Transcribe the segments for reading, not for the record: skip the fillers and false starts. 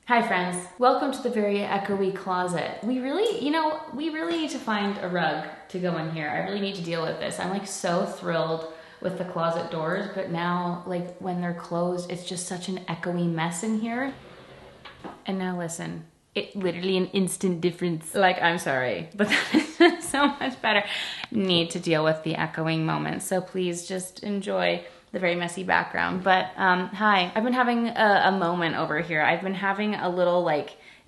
Hi friends, welcome to the very echoey closet. We really need to find a rug to go in here. I really need to deal with this. I'm like so thrilled with the closet doors, but now like when they're closed, it's just such an echoey mess in here. And now listen, it literally an instant difference. Like, I'm sorry, but that is so much better. Need to deal with the echoing moments. So please just enjoy the very messy background. But hi, I've been having a moment over here. I've been having a little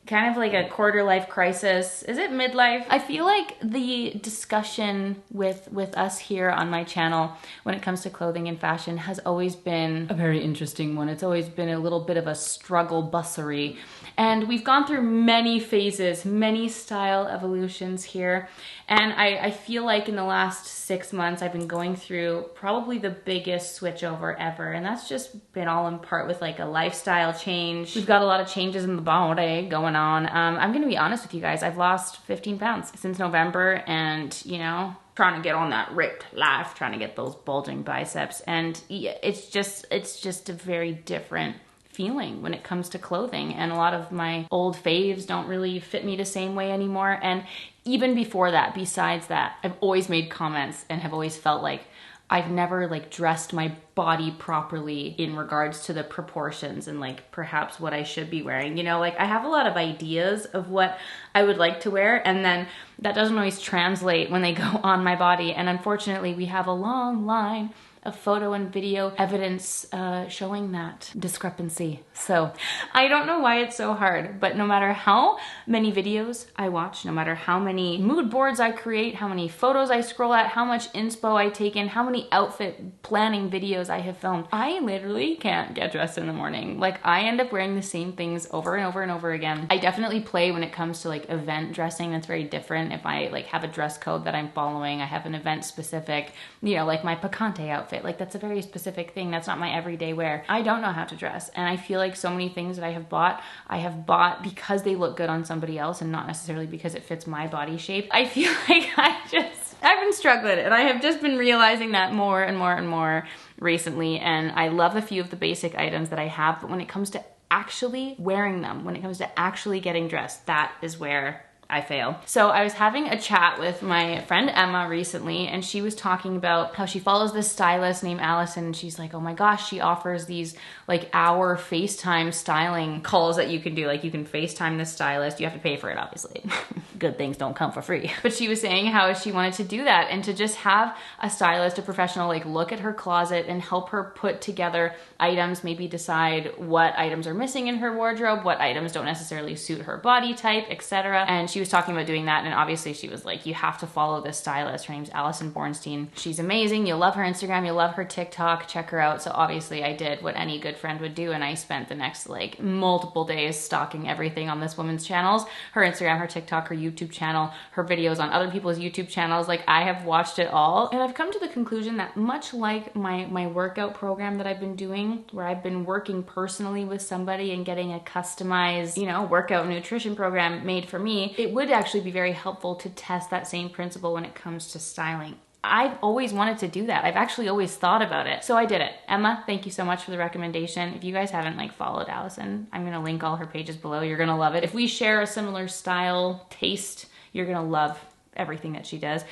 kind of like a quarter life crisis. Is it midlife? I feel like the discussion with us here on my channel when it comes to clothing and fashion has always been a very interesting one. It's always been a little bit of a struggle bussery. And we've gone through many phases, many style evolutions here. And I feel like in the last 6 months, I've been going through probably the biggest switchover ever. And that's just been all in part with like a lifestyle change. We've got a lot of changes in the body going on. I'm gonna be honest with you guys, I've lost 15 pounds since November, and you know, trying to get on that ripped life, trying to get those bulging biceps. And it's just a very different feeling when it comes to clothing, and a lot of my old faves don't really fit me the same way anymore. And even before that, besides that, I've always made comments and have always felt like I've never like dressed my body properly in regards to the proportions and like perhaps what I should be wearing. You know, like I have a lot of ideas of what I would like to wear, and then that doesn't always translate when they go on my body. And unfortunately, we have a long line of photo and video evidence showing that discrepancy. So I don't know why it's so hard, but no matter how many videos I watch, no matter how many mood boards I create, how many photos I scroll at, how much inspo I take in, how many outfit planning videos I have filmed, I literally can't get dressed in the morning. Like I end up wearing the same things over and over and over again. I definitely play when it comes to like event dressing. That's very different. If I like have a dress code that I'm following, I have an event specific, you know, like my picante outfit. Like that's a very specific thing. That's not my everyday wear. I don't know how to dress. And I feel like so many things that I have bought because they look good on somebody else and not necessarily because it fits my body shape. I feel like I've been struggling, and I have just been realizing that more and more and more recently. And I love a few of the basic items that I have, but when it comes to actually wearing them, when it comes to actually getting dressed, that is where I fail. So I was having a chat with my friend Emma recently, and she was talking about how she follows this stylist named Allison, and she's like, oh my gosh, she offers these like hour FaceTime styling calls that you can do. Like you can FaceTime this stylist. You have to pay for it, obviously. Good things don't come for free. But she was saying how she wanted to do that and to just have a stylist, a professional, like look at her closet and help her put together items, maybe decide what items are missing in her wardrobe, what items don't necessarily suit her body type, etc. And she was talking about doing that, and obviously she was like, you have to follow this stylist. Her name's Allison Bornstein. She's amazing. You'll love her Instagram, you'll love her TikTok, check her out. So obviously I did what any good friend would do, and I spent the next like multiple days stalking everything on this woman's channels, her Instagram, her TikTok, her YouTube channel, her videos on other people's YouTube channels. Like I have watched it all, and I've come to the conclusion that much like my workout program that I've been doing, where I've been working personally with somebody and getting a customized, you know, workout nutrition program made for me, it would actually be very helpful to test that same principle when it comes to styling. I've always wanted to do that. I've actually always thought about it. So I did it. Emma, thank you so much for the recommendation. If you guys haven't like followed Allison, I'm gonna link all her pages below. You're gonna love it. If we share a similar style taste, you're gonna love everything that she does.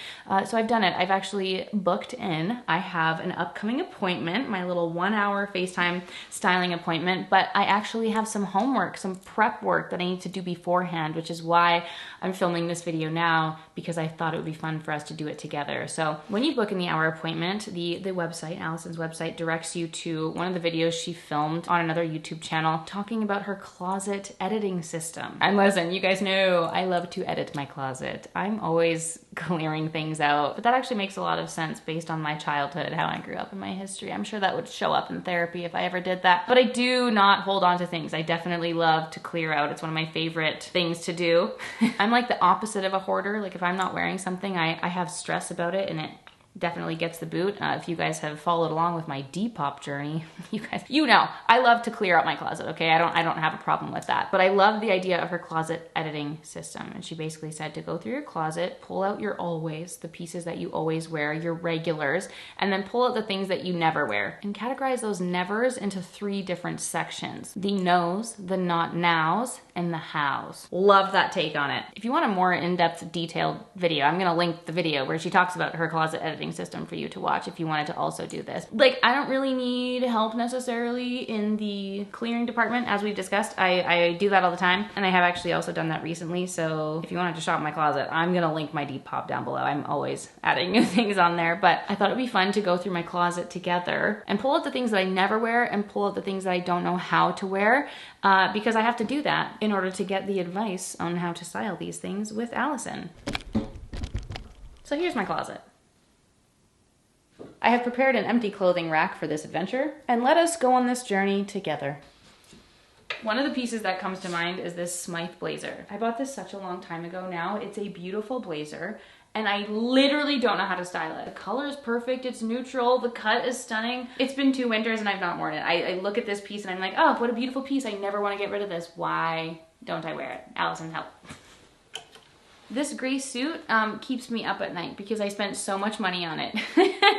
So I've done it. I've actually booked in. I have an upcoming appointment, my little 1 hour FaceTime styling appointment, but I actually have some homework, some prep work that I need to do beforehand, which is why I'm filming this video now, because I thought it would be fun for us to do it together. So when you book in the hour appointment, the website, Allison's website, directs you to one of the videos she filmed on another YouTube channel talking about her closet editing system. And listen, you guys know I love to edit my closet. I'm always clearing things out, but that actually makes a lot of sense based on my childhood, how I grew up in my history. I'm sure that would show up in therapy if I ever did that, but I do not hold on to things. I definitely love to clear out. It's one of my favorite things to do. I'm like the opposite of a hoarder. Like if I'm not wearing something, I have stress about it and it definitely gets the boot. If you guys have followed along with my Depop journey, you know, I love to clear out my closet, okay? I don't have a problem with that. But I love the idea of her closet editing system. And she basically said to go through your closet, pull out your always, the pieces that you always wear, your regulars, and then pull out the things that you never wear. And categorize those nevers into 3 different sections. The no's, the not nows, and the hows. Love that take on it. If you want a more in-depth, detailed video, I'm gonna link the video where she talks about her closet editing system for you to watch if you wanted to also do this. Like, I don't really need help necessarily in the clearing department, as we've discussed. I do that all the time, and I have actually also done that recently, so if you wanted to shop my closet, I'm gonna link my Depop down below. I'm always adding new things on there, but I thought it'd be fun to go through my closet together and pull out the things that I never wear and pull out the things that I don't know how to wear, because I have to do that in order to get the advice on how to style these things with Allison. So here's my closet. I have prepared an empty clothing rack for this adventure, and let us go on this journey together. One of the pieces that comes to mind is this Smythe blazer. I bought this such a long time ago now. It's a beautiful blazer, and I literally don't know how to style it. The color is perfect, it's neutral, the cut is stunning. It's been 2 winters and I've not worn it. I look at this piece and I'm like, oh, what a beautiful piece. I never want to get rid of this. Why don't I wear it? Allison, help. This gray suit keeps me up at night because I spent so much money on it.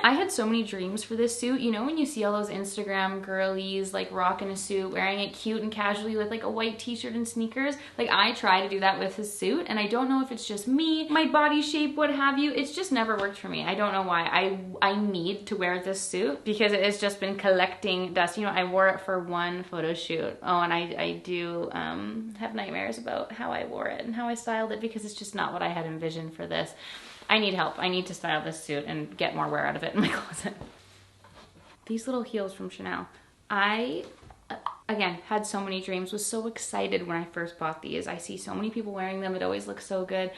I had so many dreams for this suit. You know when you see all those Instagram girlies like rocking a suit, wearing it cute and casually with like a white t-shirt and sneakers? Like, I try to do that with his suit, and I don't know if it's just me, my body shape, what have you. It's just never worked for me. I don't know why. I need to wear this suit because it has just been collecting dust. You know, I wore it for one photo shoot. Oh, and I do have nightmares about how I wore it and how I styled it because it's just not what I had envisioned for this. I need help. I need to style this suit and get more wear out of it in my closet. These little heels from Chanel. I, again, had so many dreams, was so excited when I first bought these. I see so many people wearing them. It always looks so good.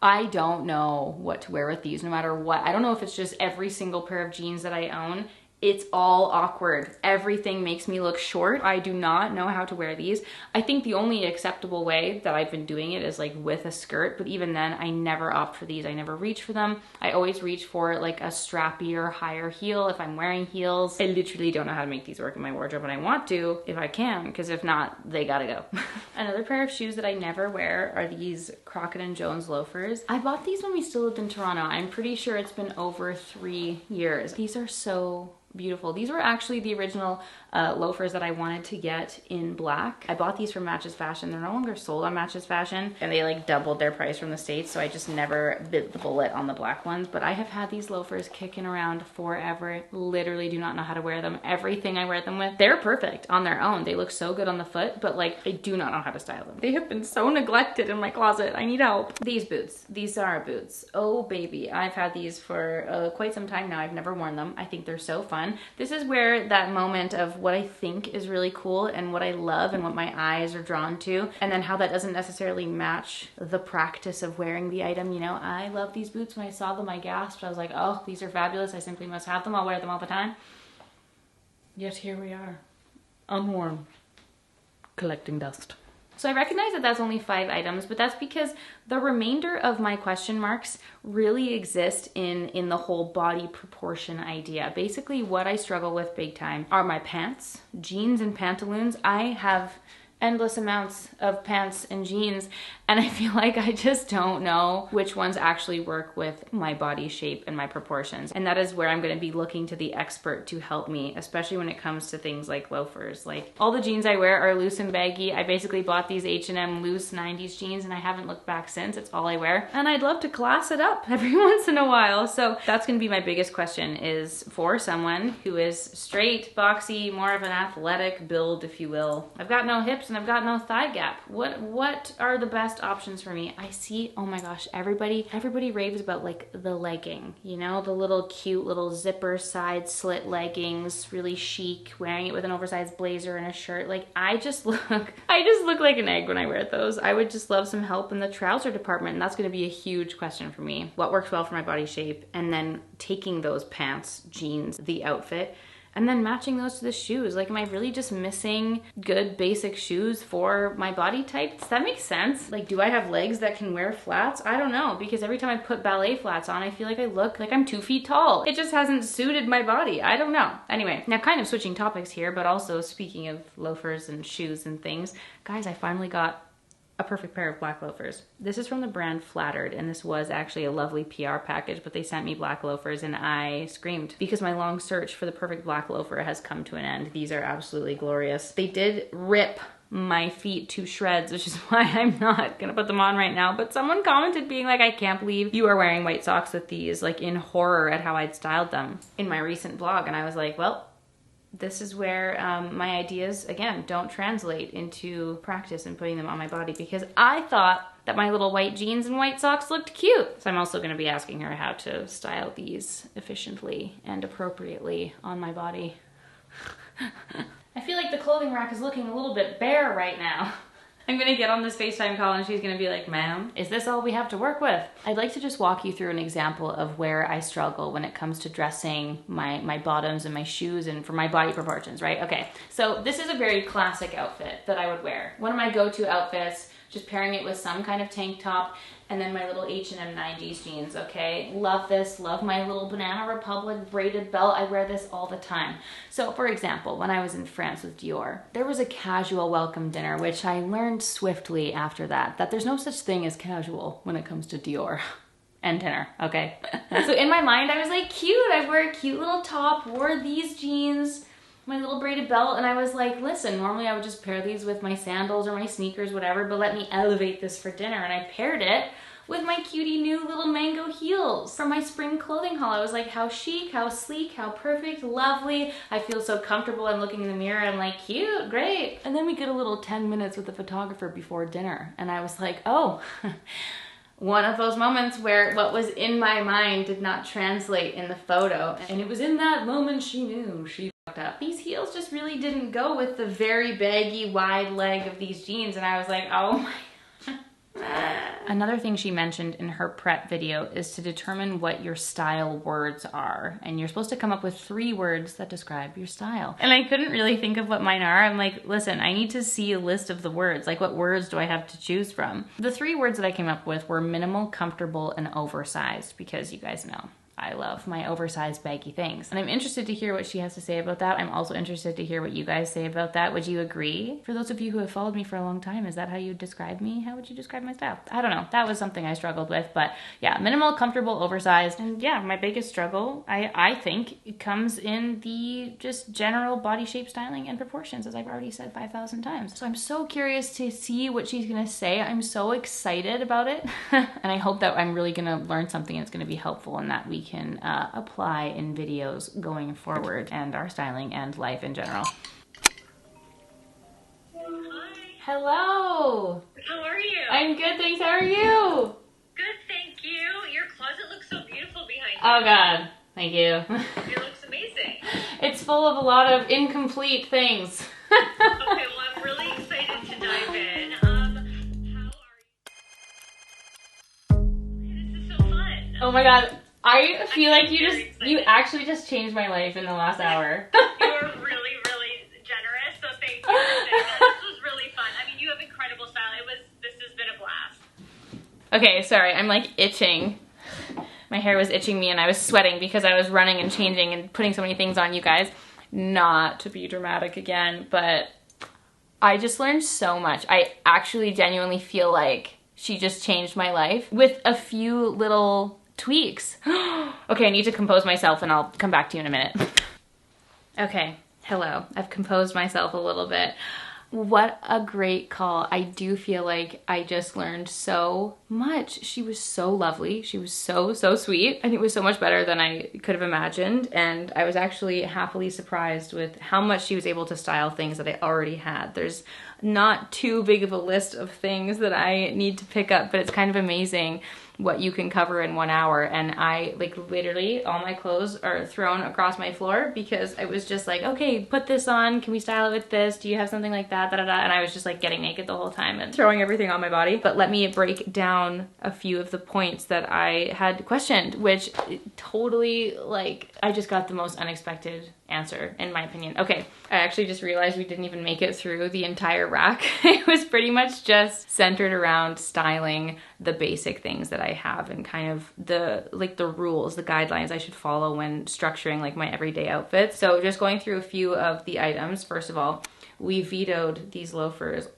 I don't know what to wear with these, no matter what. I don't know if it's just every single pair of jeans that I own. It's all awkward. Everything makes me look short. I do not know how to wear these. I think the only acceptable way that I've been doing it is like with a skirt, but even then I never opt for these. I never reach for them. I always reach for like a strappier, higher heel if I'm wearing heels. I literally don't know how to make these work in my wardrobe, and I want to if I can, because if not, they gotta go. Another pair of shoes that I never wear are these Crockett & Jones loafers. I bought these when we still lived in Toronto. I'm pretty sure it's been over 3 years. These are so beautiful. These were actually the original loafers that I wanted to get in black. I bought these from Matches Fashion. They're no longer sold on Matches Fashion, and they like doubled their price from the States, so I just never bit the bullet on the black ones. But I have had these loafers kicking around forever. Literally do not know how to wear them. Everything I wear them with, they're perfect on their own. They look so good on the foot, but like, I do not know how to style them. They have been so neglected in my closet. I need help. These boots, these Zara boots. Oh baby, I've had these for quite some time now. I've never worn them. I think they're so fun. This is where that moment of what I think is really cool and what I love and what my eyes are drawn to, and then how that doesn't necessarily match the practice of wearing the item. You know, I love these boots. When I saw them, I gasped. I was like, oh, these are fabulous. I simply must have them. I'll wear them all the time. Yet here we are, unworn, collecting dust. So I recognize that that's only 5 items, but that's because the remainder of my question marks really exist in the whole body proportion idea. Basically, what I struggle with big time are my pants, jeans and pantaloons. I have endless amounts of pants and jeans, and I feel like I just don't know which ones actually work with my body shape and my proportions. And that is where I'm going to be looking to the expert to help me, especially when it comes to things like loafers. Like, all the jeans I wear are loose and baggy. I basically bought these H&M loose 90s jeans and I haven't looked back since. It's all I wear. And I'd love to class it up every once in a while. So that's going to be my biggest question, is for someone who is straight, boxy, more of an athletic build, if you will. I've got no hips and I've got no thigh gap. What are the best options for me? I see, oh my gosh, everybody raves about like the legging, you know, the little cute little zipper side slit leggings, really chic, wearing it with an oversized blazer and a shirt. Like, I just look like an egg when I wear those. I would just love some help in the trouser department, and that's going to be a huge question for me. What works well for my body shape, and then taking those pants, jeans, the outfit, And then matching those to the shoes. Like, am I really just missing good basic shoes for my body type? Does that make sense? Like, do I have legs that can wear flats? I don't know, because every time I put ballet flats on, I feel like I look like I'm 2 feet tall. It just hasn't suited my body. I don't know. Anyway, now kind of switching topics here, but also speaking of loafers and shoes and things, guys, I finally got a perfect pair of black loafers. This is from the brand Flattered, and this was actually a lovely PR package, but they sent me black loafers and I screamed because my long search for the perfect black loafer has come to an end. These are absolutely glorious. They did rip my feet to shreds, which is why I'm not gonna put them on right now, but someone commented being like, I can't believe you are wearing white socks with these, like in horror at how I'd styled them in my recent vlog. And I was like, well, this is where my ideas, again, don't translate into practice and putting them on my body, because I thought that my little white jeans and white socks looked cute. So I'm also gonna be asking her how to style these efficiently and appropriately on my body. I feel like the clothing rack is looking a little bit bare right now. I'm gonna get on this FaceTime call and she's gonna be like, ma'am, is this all we have to work with? I'd like to just walk you through an example of where I struggle when it comes to dressing my bottoms and my shoes and for my body proportions, right? Okay, so this is a very classic outfit that I would wear. One of my go-to outfits, just pairing it with some kind of tank top and then my little H&M 90s jeans, okay? Love this, love my little Banana Republic braided belt. I wear this all the time. So for example, when I was in France with Dior, there was a casual welcome dinner, which I learned swiftly after that there's no such thing as casual when it comes to Dior and dinner, okay? So in my mind, I was like, cute, I wear a cute little top, wore these jeans, my little braided belt, and I was like, listen, normally I would just pair these with my sandals or my sneakers, whatever, but let me elevate this for dinner. And I paired it with my cutie new little mango heels from my spring clothing haul. I was like, how chic, how sleek, how perfect, lovely. I feel so comfortable. I'm looking in the mirror, I'm like, cute, great. And then we get a little 10 minutes with the photographer before dinner. And I was like, oh, one of those moments where what was in my mind did not translate in the photo. And it was in that moment she knew she fucked up. These heels just really didn't go with the very baggy, wide leg of these jeans. And I was like, oh my Another thing she mentioned in her prep video is to determine what your style words are. And you're supposed to come up with 3 words that describe your style. And I couldn't really think of what mine are. I'm like, listen, I need to see a list of the words. Like, what words do I have to choose from? The 3 words that I came up with were minimal, comfortable, and oversized, because you guys know I love my oversized baggy things. And I'm interested to hear what she has to say about that. I'm also interested to hear what you guys say about that. Would you agree? For those of you who have followed me for a long time, is that how you describe me? How would you describe my style? I don't know. That was something I struggled with, but yeah, minimal, comfortable, oversized. And yeah, my biggest struggle, I think, it comes in the just general body shape, styling, and proportions, as I've already said 5,000 times. So I'm so curious to see what she's gonna say. I'm so excited about it. And I hope that I'm really gonna learn something that's gonna be helpful and that we can apply in videos going forward, and our styling and life in general. Hi. Hello. How are you? I'm good, thanks. How are you? Good, thank you. Your closet looks so beautiful behind you. Oh God, thank you. It looks amazing. It's full of a lot of incomplete things. Okay, well, I'm really excited to dive in. How are you? This is so fun. Oh my God. I feel like you actually just changed my life in the last hour. You are really, really generous, so thank you for saying that. This was really fun. I mean, you have incredible style. This has been a blast. Okay, sorry, I'm like itching. My hair was itching me and I was sweating because I was running and changing and putting so many things on you guys. Not to be dramatic again, but I just learned so much. I actually genuinely feel like she just changed my life with a few little tweaks. Okay, I need to compose myself and I'll come back to you in a minute. Okay, hello. I've composed myself a little bit. What a great call. I do feel like I just learned so much. She was so lovely. She was so sweet. And it was so much better than I could have imagined. And I was actually happily surprised with how much she was able to style things that I already had. There's not too big of a list of things that I need to pick up, but it's kind of amazing what you can cover in 1 hour. And I, like, literally all my clothes are thrown across my floor because I was just like, okay, put this on, can we style it with this, do you have something like that, and I was just like getting naked the whole time and throwing everything on my body. But let me break down a few of the points that I had questioned, which totally, like, I just got the most unexpected answer, in my opinion. Okay, I actually just realized we didn't even make it through the entire rack. It was pretty much just centered around styling the basic things that I have and kind of the rules, the guidelines I should follow when structuring like my everyday outfits. So just going through a few of the items. First of all, we vetoed these loafers,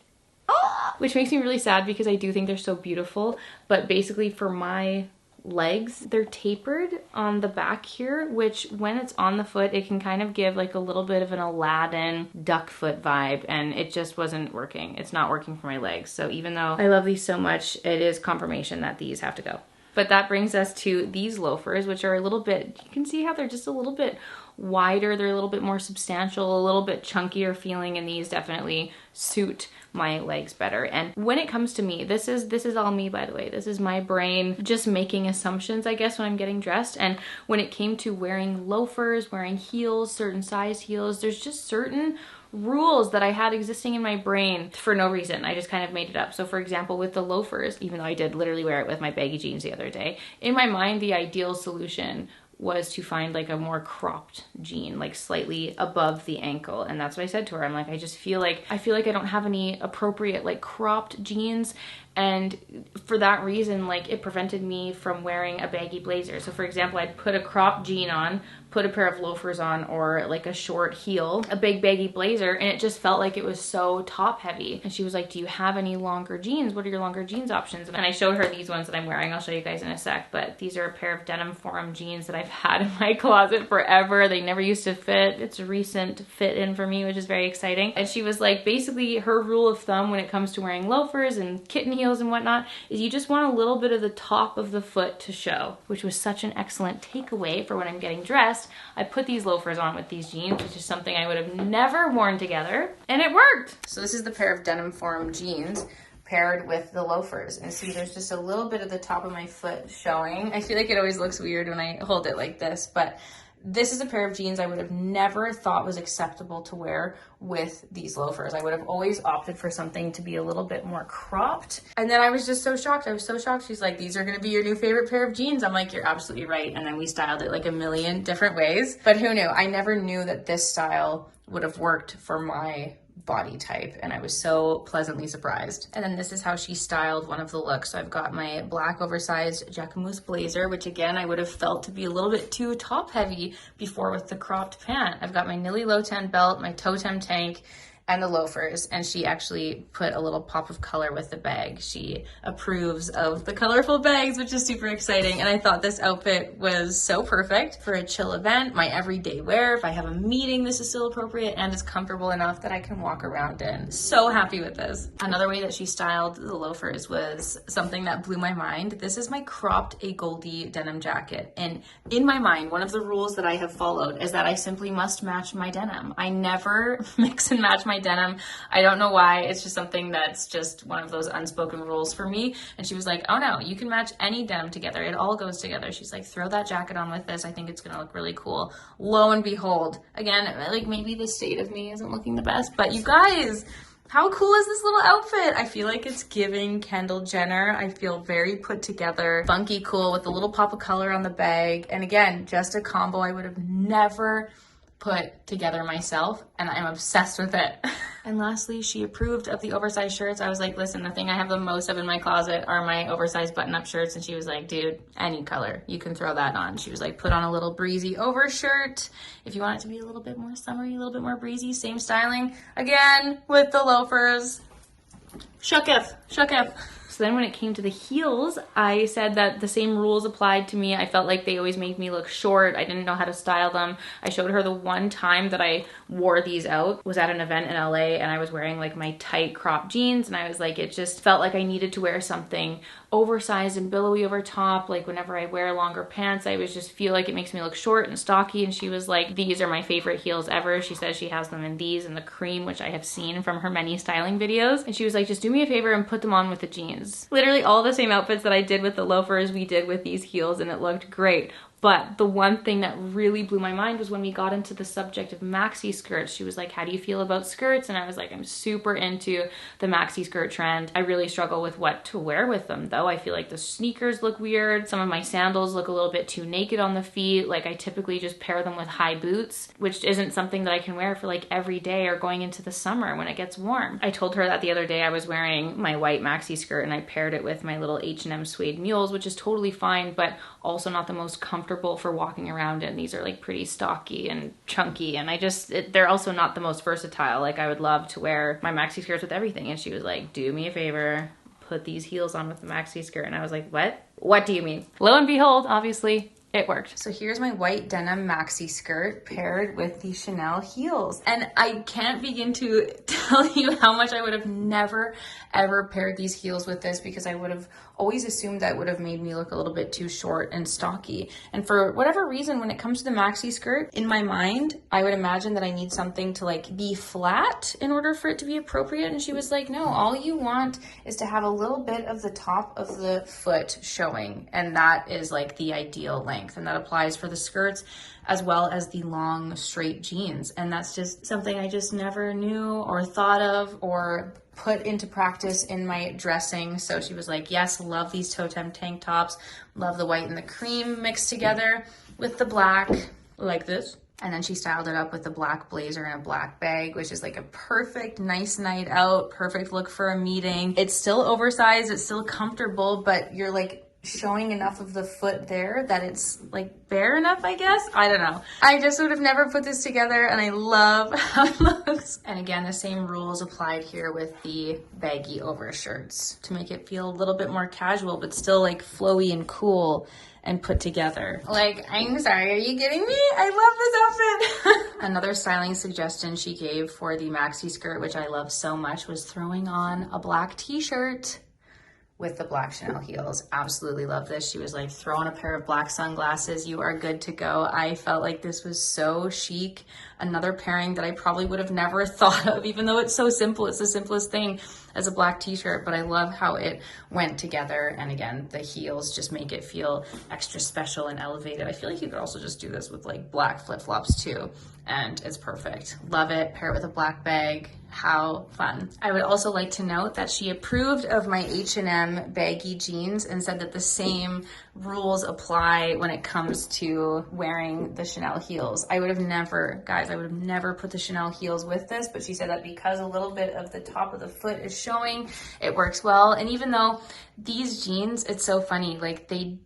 which makes me really sad because I do think they're so beautiful. But basically for my legs, they're tapered on the back here, which when it's on the foot, it can kind of give like a little bit of an Aladdin duck foot vibe, and it just wasn't working. It's not working for my legs. So even though I love these so much, it is confirmation that these have to go. But that brings us to these loafers, which are a little bit, you can see how they're just a little bit wider. They're a little bit more substantial, a little bit chunkier feeling, and these definitely suit my legs better. And when it comes to me, this is all me, by the way. This is my brain just making assumptions, I guess, when I'm getting dressed. And when it came to wearing loafers, wearing heels, certain size heels, there's just certain rules that I had existing in my brain for no reason. I just kind of made it up. So for example, with the loafers, even though I did literally wear it with my baggy jeans the other day, in my mind, the ideal solution was to find like a more cropped jean, like slightly above the ankle. And that's what I said to her. I'm like, I feel like I don't have any appropriate like cropped jeans. And for that reason, like it prevented me from wearing a baggy blazer. So for example, I'd put a cropped jean on, put a pair of loafers on, or like a short heel, a big baggy blazer, and it just felt like it was so top heavy. And she was like, do you have any longer jeans? What are your longer jeans options? And I showed her these ones that I'm wearing. I'll show you guys in a sec, but these are a pair of denim forum jeans that I've had in my closet forever. They never used to fit. It's a recent fit in for me, which is very exciting. And she was like, basically her rule of thumb when it comes to wearing loafers and kitten heels and whatnot is you just want a little bit of the top of the foot to show, which was such an excellent takeaway for when I'm getting dressed. I put these loafers on with these jeans, which is something I would have never worn together, and it worked. So this is the pair of denim forum jeans paired with the loafers, and see there's just a little bit of the top of my foot showing. I feel like it always looks weird when I hold it like this, but this is a pair of jeans I would have never thought was acceptable to wear with these loafers. I would have always opted for something to be a little bit more cropped. And then I was just so shocked. I was so shocked. She's like, these are gonna be your new favorite pair of jeans. I'm like, you're absolutely right. And then we styled it like a million different ways. But who knew? I never knew that this style would have worked for my body type, and I was so pleasantly surprised. And then this is how she styled one of the looks. So I've got my black oversized jacquemus blazer, which again I would have felt to be a little bit too top heavy before with the cropped pant. I've got my Nilly Low-Ten belt, my Totem tank, and the loafers, and she actually put a little pop of color with the bag. She approves of the colorful bags, which is super exciting, and I thought this outfit was so perfect for a chill event, my everyday wear. If I have a meeting, this is still appropriate, and it's comfortable enough that I can walk around in. So happy with this. Another way that she styled the loafers was something that blew my mind. This is my cropped A Goldie denim jacket, and in my mind, one of the rules that I have followed is that I simply must match my denim. I never mix and match my denim. I don't know why. It's just something that's just one of those unspoken rules for me. And she was like, oh no, you can match any denim together. It all goes together. She's like, throw that jacket on with this. I think it's gonna look really cool. Lo and behold, again, like maybe the state of me isn't looking the best, but you guys, how cool is this little outfit? I feel like it's giving Kendall Jenner. I feel very put together, funky cool with a little pop of color on the bag. And again, just a combo I would have never put together myself, and I'm obsessed with it. And lastly, she approved of the oversized shirts. I was like, listen, the thing I have the most of in my closet are my oversized button-up shirts. And she was like, dude, any color, you can throw that on. She was like, put on a little breezy overshirt. If you want it to be a little bit more summery, a little bit more breezy, same styling. Again, with the loafers. Shooketh. So then when it came to the heels, I said that the same rules applied to me. I felt like they always made me look short. I didn't know how to style them. I showed her the one time that I wore these out was at an event in LA, and I was wearing like my tight crop jeans, and I was like, it just felt like I needed to wear something oversized and billowy over top. Like whenever I wear longer pants, I was just feel like it makes me look short and stocky. And she was like, these are my favorite heels ever. She says she has them in these and the cream, which I have seen from her many styling videos. And she was like, just do me a favor and put them on with the jeans. Literally all the same outfits that I did with the loafers, we did with these heels, and it looked great. But the one thing that really blew my mind was when we got into the subject of maxi skirts. She was like, how do you feel about skirts? And I was like, I'm super into the maxi skirt trend. I really struggle with what to wear with them though. I feel like the sneakers look weird. Some of my sandals look a little bit too naked on the feet. Like I typically just pair them with high boots, which isn't something that I can wear for like every day or going into the summer when it gets warm. I told her that the other day I was wearing my white maxi skirt and I paired it with my little H&M suede mules, which is totally fine, but also not the most comfortable for walking around in. These are like pretty stocky and chunky, and they're also not the most versatile. Like I would love to wear my maxi skirts with everything. And she was like, do me a favor, put these heels on with the maxi skirt. And I was like, what do you mean? Lo and behold, obviously it worked. So here's my white denim maxi skirt paired with the Chanel heels. And I can't begin to tell you how much I would have never, ever paired these heels with this, because I would have always assumed that would have made me look a little bit too short and stocky. And for whatever reason, when it comes to the maxi skirt, in my mind, I would imagine that I need something to like be flat in order for it to be appropriate. And she was like, no, all you want is to have a little bit of the top of the foot showing. And that is like the ideal length. And that applies for the skirts as well as the long straight jeans. And that's just something I just never knew or thought of or put into practice in my dressing. So she was like, yes, love these totem tank tops, love the white and the cream mixed together with the black like this. And then she styled it up with a black blazer and a black bag, which is like a perfect, nice night out, perfect look for a meeting. It's still oversized, it's still comfortable, but you're like showing enough of the foot there that it's like bare enough, I guess. I don't know. I just would have never put this together, and I love how it looks. And again, the same rules applied here with the baggy overshirts to make it feel a little bit more casual, but still like flowy and cool and put together. Like, I'm sorry, are you kidding me? I love this outfit. Another styling suggestion she gave for the maxi skirt, which I love so much, was throwing on a black t-shirt with the black Chanel heels. Absolutely love this. She was like, throw on a pair of black sunglasses, you are good to go. I felt like this was so chic. Another pairing that I probably would have never thought of, even though it's so simple. It's the simplest thing as a black t-shirt, but I love how it went together. And again, the heels just make it feel extra special and elevated. I feel like you could also just do this with like black flip-flops too, and it's perfect. Love it. Pair it with a black bag. How fun. I would also like to note that she approved of my H&M baggy jeans and said that the same rules apply when it comes to wearing the Chanel heels. I would have never put the Chanel heels with this, but she said that because a little bit of the top of the foot is showing, it works well. And even though these jeans, it's so funny, like they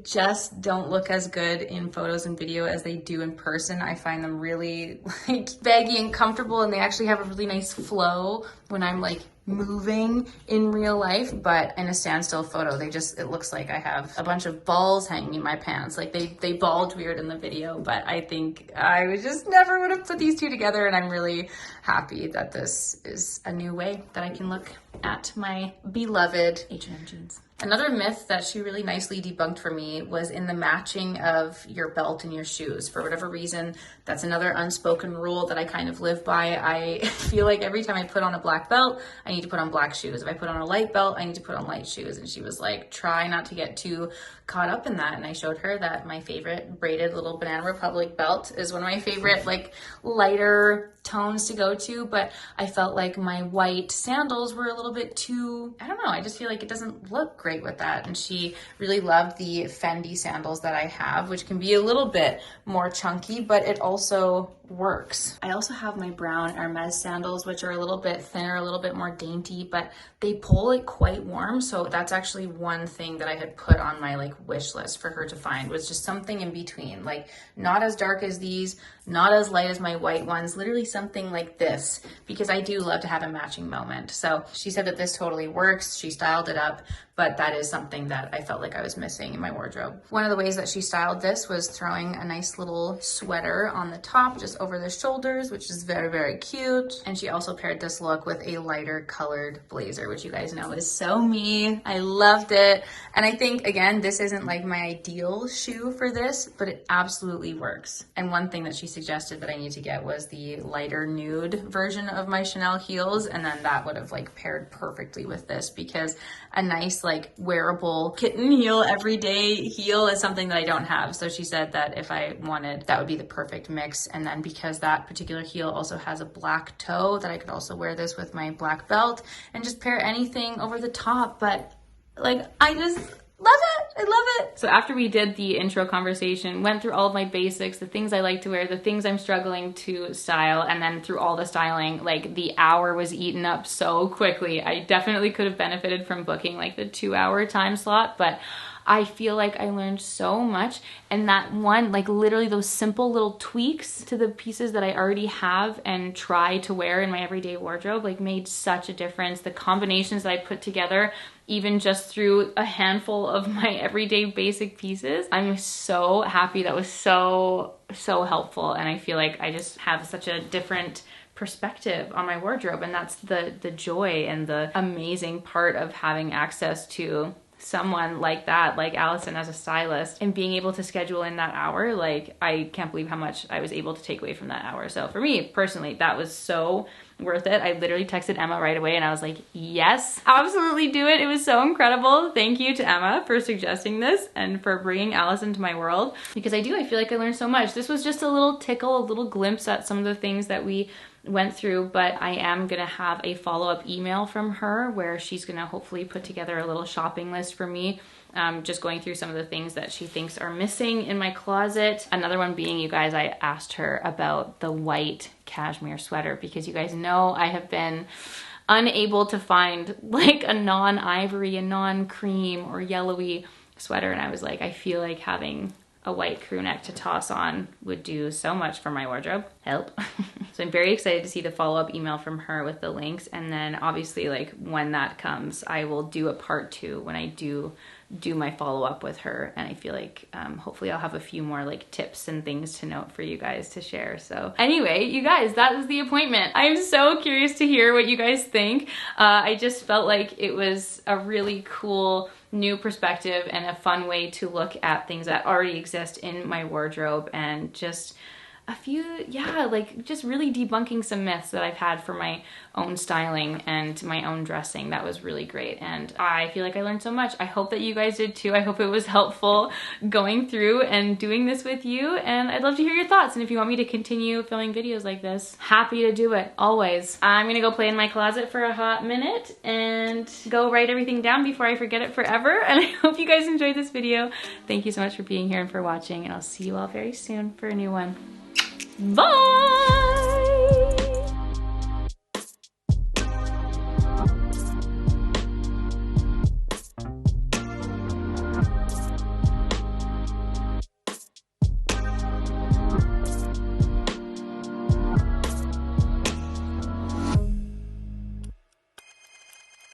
just don't look as good in photos and video as they do in person. I find them really like baggy and comfortable, and they actually have a really nice flow when I'm like moving in real life, but in a standstill photo, it looks like I have a bunch of balls hanging in my pants. Like they bulge weird in the video, but I think I would just never would have put these two together, and I'm really happy that this is a new way that I can look at my beloved H&M jeans. Another myth that she really nicely debunked for me was in the matching of your belt and your shoes. For whatever reason, that's another unspoken rule that I kind of live by. I feel like every time I put on a black belt, I need to put on black shoes. If I put on a light belt, I need to put on light shoes. And she was like, try not to get too caught up in that. And I showed her that my favorite braided little Banana Republic belt is one of my favorite like lighter tones to go to, but I felt like my white sandals were a little bit too, I don't know, I just feel like it doesn't look great with that. And she really loved the Fendi sandals that I have, which can be a little bit more chunky, but it also works. I also have my brown Hermes sandals, which are a little bit thinner, a little bit more dainty, but they pull it quite warm. So that's actually one thing that I had put on my like wish list for her to find, was just something in between, like not as dark as these, not as light as my white ones, literally something like this, because I do love to have a matching moment. So she said that this totally works. She styled it up, but that is something that I felt like I was missing in my wardrobe. One of the ways that she styled this was throwing a nice little sweater on the top, just over the shoulders, which is very, very cute. And she also paired this look with a lighter colored blazer, which you guys know is so me. I loved it. And I think, again, this isn't like my ideal shoe for this, but it absolutely works. And one thing that she suggested that I need to get was the lighter nude version of my Chanel heels, and then that would have like paired perfectly with this, because a nice like wearable kitten heel, everyday heel is something that I don't have. So she said that if I wanted, that would be the perfect mix. And then because that particular heel also has a black toe, that I could also wear this with my black belt and just pair anything over the top. But like, I just love it. I love it. So after we did the intro conversation, went through all of my basics, the things I like to wear, the things I'm struggling to style, and then through all the styling, like the hour was eaten up so quickly. I definitely could have benefited from booking like the 2-hour time slot, but I feel like I learned so much. And that one, like literally those simple little tweaks to the pieces that I already have and try to wear in my everyday wardrobe, like made such a difference. The combinations that I put together, even just through a handful of my everyday basic pieces, I'm so happy. That was so helpful. And I feel like I just have such a different perspective on my wardrobe. And that's the joy and the amazing part of having access to someone like that, like Allison as a stylist, and being able to schedule in that hour. Like, I can't believe how much I was able to take away from that hour. So for me personally, that was so worth it. I literally texted Emma right away and I was like, yes, absolutely do it. It was so incredible. Thank you to Emma for suggesting this and for bringing Allison to my world, because I feel like I learned so much. This was just a little tickle, a little glimpse at some of the things that we went through, but I am gonna have a follow-up email from her where she's gonna hopefully put together a little shopping list for me, just going through some of the things that she thinks are missing in my closet. Another one being, you guys, I asked her about the white cashmere sweater, because you guys know I have been unable to find like a non-ivory, a non-cream or yellowy sweater, and I was like, I feel like having a white crew neck to toss on would do so much for my wardrobe. Help. So I'm very excited to see the follow-up email from her with the links. And then obviously, like, when that comes, I will do a part 2 when I do my follow-up with her. And I feel like hopefully I'll have a few more like tips and things to note for you guys to share. So anyway, you guys, that was the appointment. I'm so curious to hear what you guys think. I just felt like it was a really cool new perspective and a fun way to look at things that already exist in my wardrobe, and just a few, like just really debunking some myths that I've had for my own styling and my own dressing. That was really great. And I feel like I learned so much. I hope that you guys did too. I hope it was helpful going through and doing this with you. And I'd love to hear your thoughts. And if you want me to continue filming videos like this, happy to do it, always. I'm gonna go play in my closet for a hot minute and go write everything down before I forget it forever. And I hope you guys enjoyed this video. Thank you so much for being here and for watching. And I'll see you all very soon for a new one. Bye!